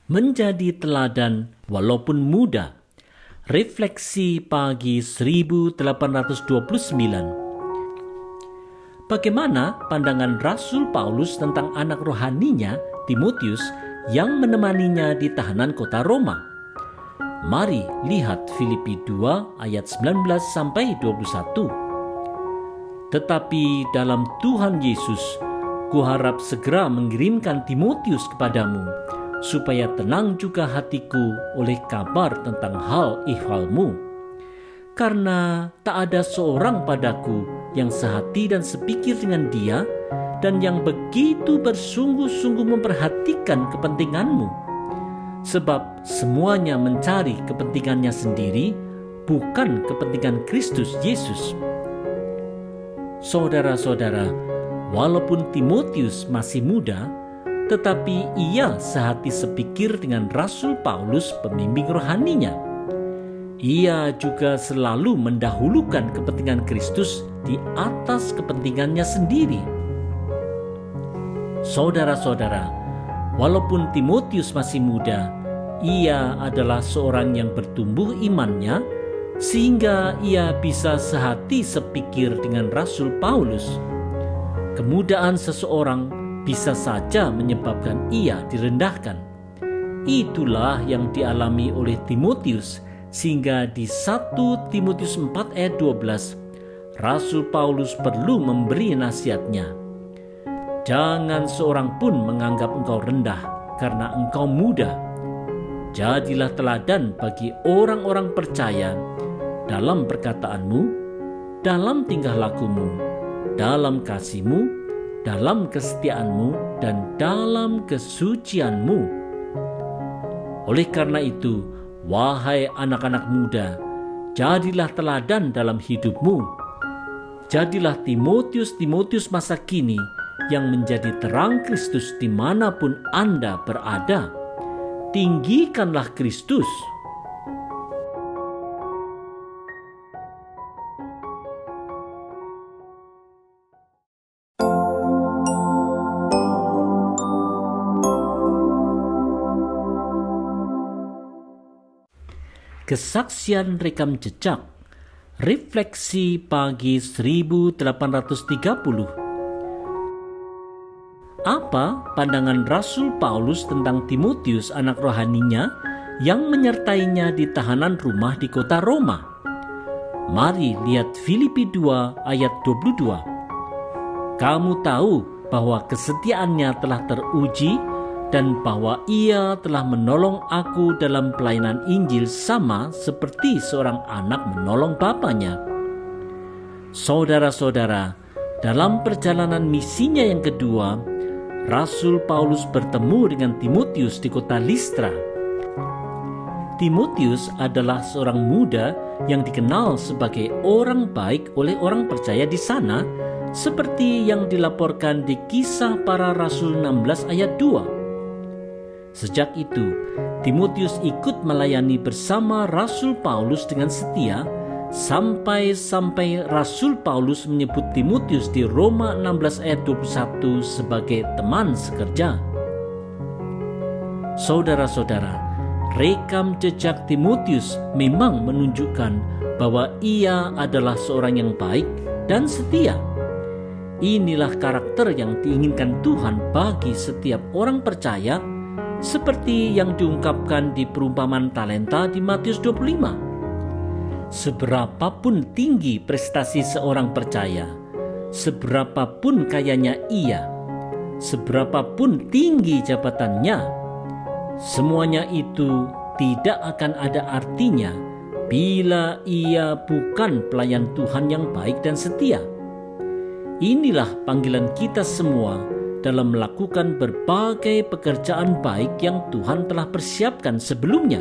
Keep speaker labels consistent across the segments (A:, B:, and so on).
A: menjadi teladan walaupun muda. Refleksi pagi 1829. Bagaimana pandangan Rasul Paulus tentang anak rohaninya, Timotius, yang menemaninya di tahanan kota Roma? Mari lihat Filipi 2 ayat 19-21. Tetapi dalam Tuhan Yesus, kuharap segera mengirimkan Timotius kepadamu, supaya tenang juga hatiku oleh kabar tentang hal ihwalmu. Karena tak ada seorang padaku yang sehati dan sepikir dengan dia, dan yang begitu bersungguh-sungguh memperhatikan kepentinganmu. Sebab semuanya mencari kepentingannya sendiri, bukan kepentingan Kristus Yesus. Saudara-saudara, walaupun Timotius masih muda, tetapi ia sehati sepikir dengan Rasul Paulus, pembimbing rohaninya. Ia juga selalu mendahulukan kepentingan Kristus di atas kepentingannya sendiri. Saudara-saudara, walaupun Timotius masih muda, ia adalah seorang yang bertumbuh imannya, sehingga ia bisa sehati sepikir dengan Rasul Paulus. Kemudaan seseorang bisa saja menyebabkan ia direndahkan. Itulah yang dialami oleh Timotius, sehingga di 1 Timotius 4 ayat 12, Rasul Paulus perlu memberi nasihatnya. Jangan seorang pun menganggap engkau rendah karena engkau muda. Jadilah teladan bagi orang-orang percaya dalam perkataanmu, dalam tingkah lakumu, dalam kasihmu, dalam kesetiaanmu, dan dalam kesucianmu. Oleh karena itu, wahai anak-anak muda, jadilah teladan dalam hidupmu. Jadilah Timotius masa kini yang menjadi terang Kristus dimanapun Anda berada. Tinggikanlah Kristus. Kesaksian rekam jejak. Refleksi pagi 1830. Apa pandangan Rasul Paulus tentang Timotius, anak rohaninya, yang menyertainya di tahanan rumah di kota Roma? Mari lihat Filipi 2 ayat 22. Kamu tahu bahwa kesetiaannya telah teruji, dan bahwa ia telah menolong aku dalam pelayanan Injil sama seperti seorang anak menolong bapaknya. Saudara-saudara, dalam perjalanan misinya yang kedua, Rasul Paulus bertemu dengan Timotius di kota Listra. Timotius adalah seorang muda yang dikenal sebagai orang baik oleh orang percaya di sana, seperti yang dilaporkan di Kisah Para Rasul 16 ayat 2. Sejak itu, Timotius ikut melayani bersama Rasul Paulus dengan setia, sampai Rasul Paulus menyebut Timotius di Roma 16 ayat 21 sebagai teman sekerja. Saudara-saudara, rekam jejak Timotius memang menunjukkan bahwa ia adalah seorang yang baik dan setia. Inilah karakter yang diinginkan Tuhan bagi setiap orang percaya, seperti yang diungkapkan di perumpamaan talenta di Matius 25. Seberapapun tinggi prestasi seorang percaya, seberapapun kayanya ia, seberapapun tinggi jabatannya, semuanya itu tidak akan ada artinya bila ia bukan pelayan Tuhan yang baik dan setia. Inilah panggilan kita semua dalam melakukan berbagai pekerjaan baik yang Tuhan telah persiapkan sebelumnya.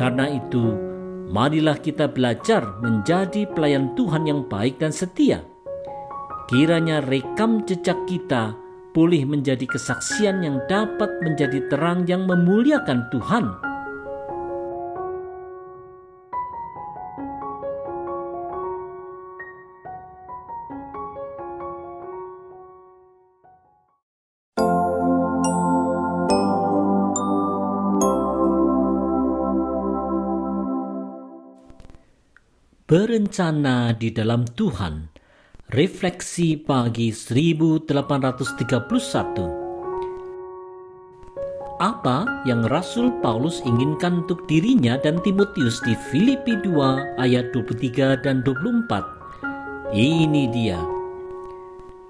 A: Karena itu, marilah kita belajar menjadi pelayan Tuhan yang baik dan setia. Kiranya rekam jejak kita boleh menjadi kesaksian yang dapat menjadi terang yang memuliakan Tuhan. Berencana di dalam Tuhan. Refleksi pagi 1831. Apa yang Rasul Paulus inginkan untuk dirinya dan Timotius di Filipi 2 ayat 23 dan 24? Ini dia.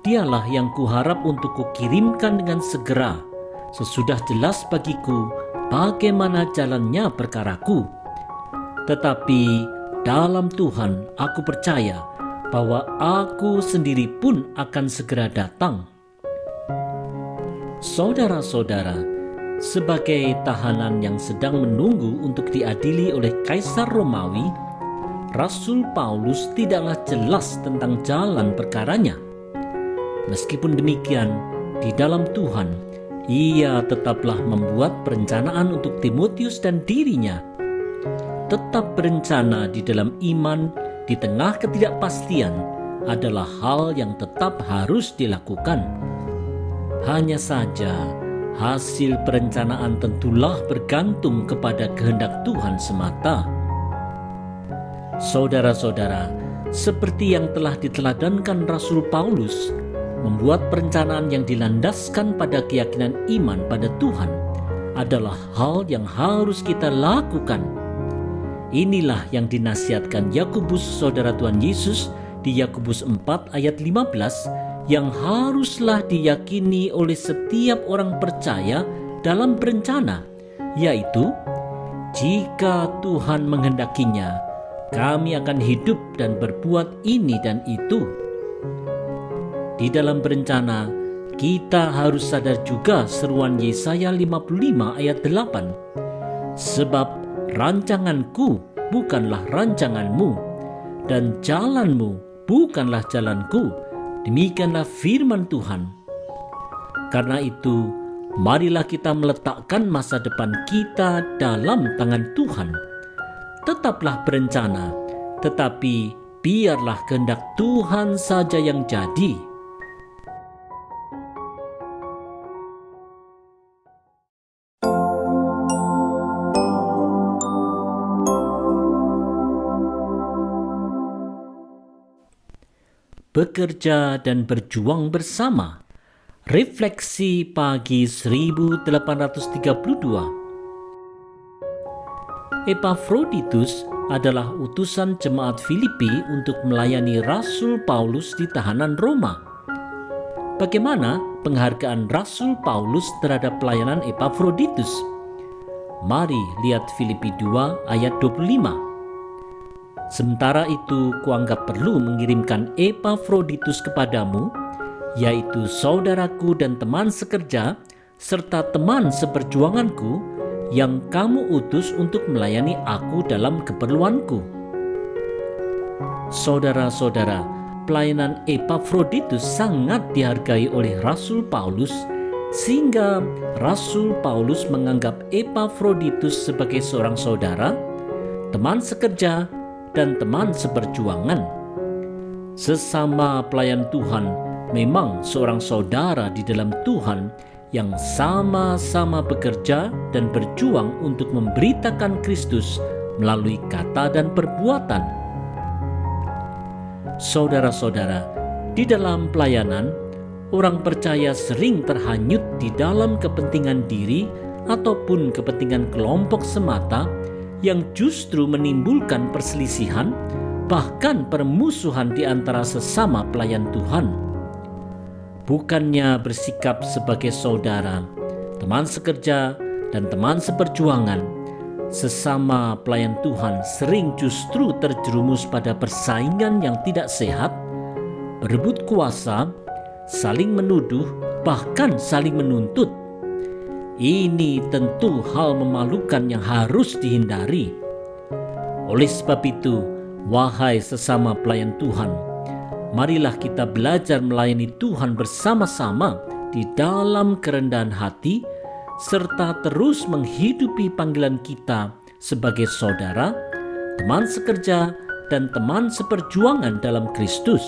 A: Dialah yang kuharap untuk kukirimkan dengan segera, sesudah jelas bagiku bagaimana jalannya perkaraku. Tetapi dalam Tuhan aku percaya bahwa aku sendiri pun akan segera datang. Saudara-saudara, sebagai tahanan yang sedang menunggu untuk diadili oleh Kaisar Romawi, Rasul Paulus tidaklah jelas tentang jalan perkaranya. Meskipun demikian, di dalam Tuhan, ia tetaplah membuat perencanaan untuk Timotius dan dirinya. Tetap berencana di dalam iman di tengah ketidakpastian adalah hal yang tetap harus dilakukan. Hanya saja, hasil perencanaan tentulah bergantung kepada kehendak Tuhan semata. Saudara-saudara, seperti yang telah diteladankan Rasul Paulus, membuat perencanaan yang dilandaskan pada keyakinan iman pada Tuhan adalah hal yang harus kita lakukan. Inilah yang dinasihatkan Yakobus saudara Tuhan Yesus di Yakobus 4 ayat 15 yang haruslah diyakini oleh setiap orang percaya dalam berencana, yaitu jika Tuhan menghendakinya, kami akan hidup dan berbuat ini dan itu. Di dalam berencana, kita harus sadar juga seruan Yesaya 55 ayat 8. Sebab rancanganku bukanlah rancanganmu, dan jalanmu bukanlah jalanku. Demikianlah firman Tuhan. Karena itu, marilah kita meletakkan masa depan kita dalam tangan Tuhan. Tetaplah berencana, tetapi biarlah kehendak Tuhan saja yang jadi. Bekerja dan berjuang bersama. Refleksi pagi 1832. Epafroditus adalah utusan jemaat Filipi untuk melayani Rasul Paulus di tahanan Roma. Bagaimana penghargaan Rasul Paulus terhadap pelayanan Epafroditus? Mari lihat Filipi 2 ayat 25. Sementara itu kuanggap perlu mengirimkan Epafroditus kepadamu, yaitu saudaraku dan teman sekerja, serta teman seperjuanganku, yang kamu utus untuk melayani aku dalam keperluanku. Saudara-saudara, pelayanan Epafroditus sangat dihargai oleh Rasul Paulus, sehingga Rasul Paulus menganggap Epafroditus sebagai seorang saudara, teman sekerja, dan teman seperjuangan. Sesama pelayan Tuhan memang seorang saudara di dalam Tuhan yang sama-sama bekerja dan berjuang untuk memberitakan Kristus melalui kata dan perbuatan. Saudara-saudara, di dalam pelayanan, orang percaya sering terhanyut di dalam kepentingan diri ataupun kepentingan kelompok semata yang justru menimbulkan perselisihan, bahkan permusuhan di antara sesama pelayan Tuhan. Bukannya bersikap sebagai saudara, teman sekerja, dan teman seperjuangan, sesama pelayan Tuhan sering justru terjerumus pada persaingan yang tidak sehat, berebut kuasa, saling menuduh, bahkan saling menuntut. Ini tentu hal memalukan yang harus dihindari. Oleh sebab itu, wahai sesama pelayan Tuhan, marilah kita belajar melayani Tuhan bersama-sama di dalam kerendahan hati, serta terus menghidupi panggilan kita sebagai saudara, teman sekerja, dan teman seperjuangan dalam Kristus.